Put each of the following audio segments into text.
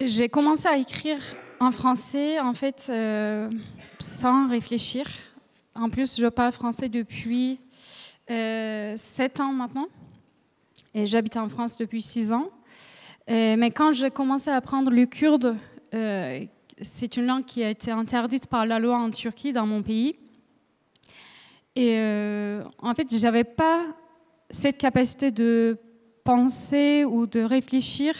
J'ai commencé à écrire en français, en fait, sans réfléchir. En plus, je parle français depuis 7 ans maintenant. Et j'habite en France depuis 6 ans. Mais quand j'ai commencé à apprendre le kurde, c'est une langue qui a été interdite par la loi en Turquie, dans mon pays. Et en fait, je n'avais pas cette capacité de penser ou de réfléchir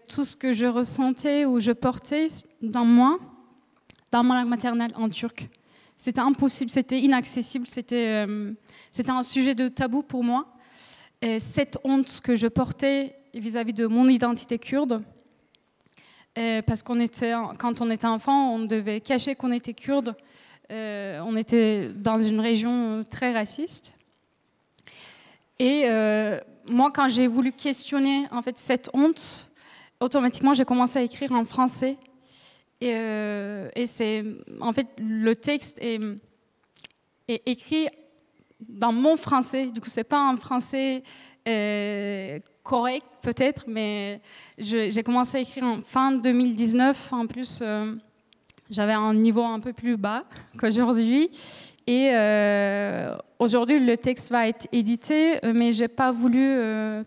tout ce que je ressentais ou je portais dans moi, dans ma langue maternelle en turc. C'était impossible, c'était inaccessible, c'était un sujet de tabou pour moi. Et cette honte que je portais vis-à-vis de mon identité kurde, parce quand on était enfant, on devait cacher qu'on était kurde. On était dans une région très raciste. Et moi, quand j'ai voulu questionner en fait, cette honte, automatiquement, j'ai commencé à écrire en français. Et c'est, en fait, le texte est écrit dans mon français. Du coup, c'est pas un français correct, peut-être, mais j'ai commencé à écrire en fin 2019. En plus, j'avais un niveau un peu plus bas qu'aujourd'hui. Et aujourd'hui, le texte va être édité, mais je n'ai pas voulu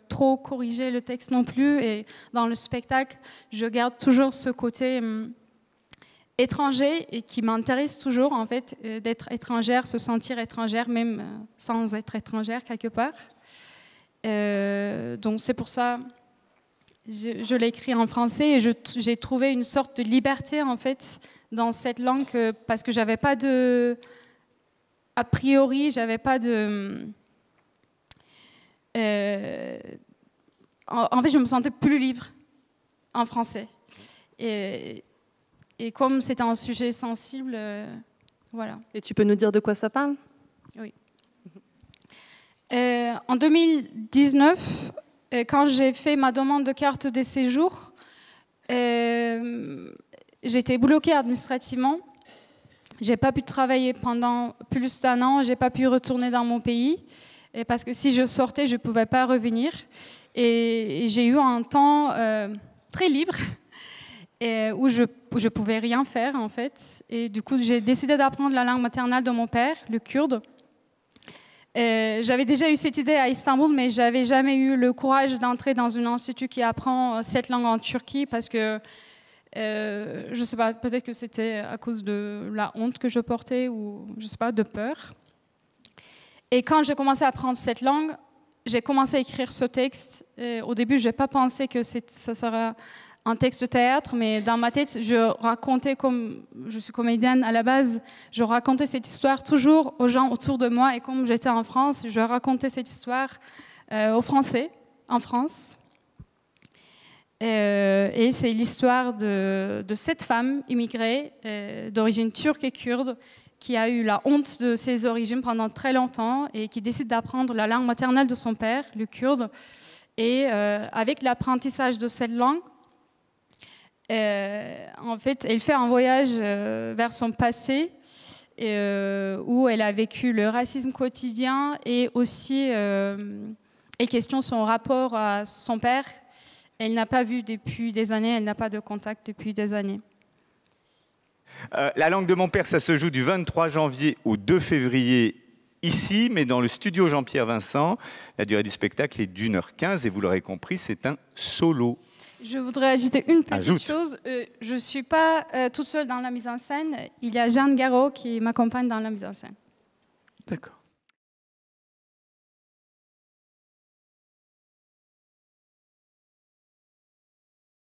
trop corriger le texte non plus. Et dans le spectacle, je garde toujours ce côté étranger et qui m'intéresse toujours, en fait, d'être étrangère, se sentir étrangère, même sans être étrangère quelque part. Donc c'est pour ça je l'ai écrit en français et j'ai trouvé une sorte de liberté, en fait, dans cette langue parce que j'avais pas de... A priori, j'avais pas de... En fait, je me sentais plus libre en français. Et comme c'était un sujet sensible, voilà. Et tu peux nous dire de quoi ça parle? Oui. En 2019, quand j'ai fait ma demande de carte de séjour, j'étais bloquée administrativement. J'ai pas pu travailler pendant plus d'1 an. J'ai pas pu retourner dans mon pays parce que si je sortais, je pouvais pas revenir. Et j'ai eu un temps très libre où je pouvais rien faire en fait. Et du coup, j'ai décidé d'apprendre la langue maternelle de mon père, le kurde. J'avais déjà eu cette idée à Istanbul, mais j'avais jamais eu le courage d'entrer dans un institut qui apprend cette langue en Turquie parce que je sais pas, peut-être que c'était à cause de la honte que je portais ou je sais pas, de peur. Et quand j'ai commencé à apprendre cette langue, j'ai commencé à écrire ce texte. Au début, j'ai pas pensé que ça serait un texte de théâtre, mais dans ma tête, je racontais, comme je suis comédienne à la base, je racontais cette histoire toujours aux gens autour de moi. Et comme j'étais en France, je racontais cette histoire aux Français, en France. Et c'est l'histoire de cette femme immigrée d'origine turque et kurde qui a eu la honte de ses origines pendant très longtemps et qui décide d'apprendre la langue maternelle de son père, le kurde. Et avec l'apprentissage de cette langue, en fait, elle fait un voyage vers son passé où elle a vécu le racisme quotidien et aussi elle questionne son rapport à son père. Elle n'a pas vu depuis des années, elle n'a pas de contact depuis des années. La langue de mon père, ça se joue du 23 janvier au 2 février ici, mais dans le studio Jean-Pierre Vincent. La durée du spectacle est d'1h15 et vous l'aurez compris, c'est un solo. Je voudrais ajouter une petite chose. Je ne suis pas toute seule dans la mise en scène. Il y a Jeanne Garot qui m'accompagne dans la mise en scène. D'accord.